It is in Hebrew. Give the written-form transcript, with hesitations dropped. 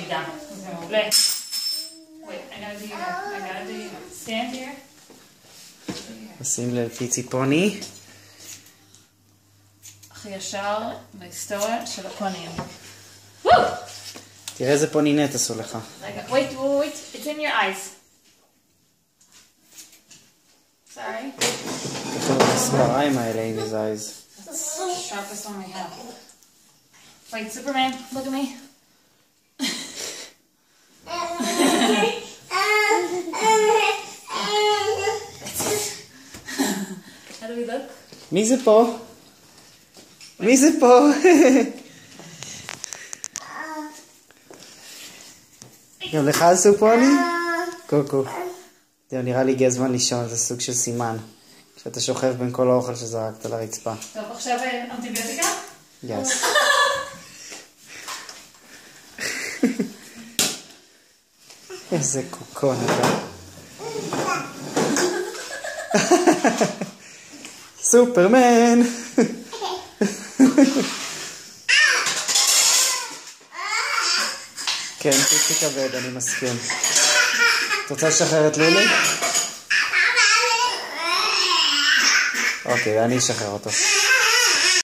במידה. זה מעולה. Wait, I gotta do stand here. נשים לפי ציפוני. הכי ישר בהיסטוריה של הפונים. תראה איזה פונינט עשו לך. רגע, wait, it's in your eyes. Sorry. יש לנו את הספריים האלה in his eyes. That's the sharpest one we have. Wait, Superman, look at me. How do we look? מי זה פה? מי זה פה? גם לך עשו פוני? קוקו. זהו, נראה לי הגיע הזמן לישון, זה סוג של סימן. כשאתה שוכב בין כל האוכל שזרקת לרצפה. טוב, עכשיו אנטיביוטיקה? יס. איזה קוקון אתה. סופרמן! כן, פיצי כבד, אני מסכים. את רוצה לשחרר את לולי? אוקיי, אני אשחרר אותו.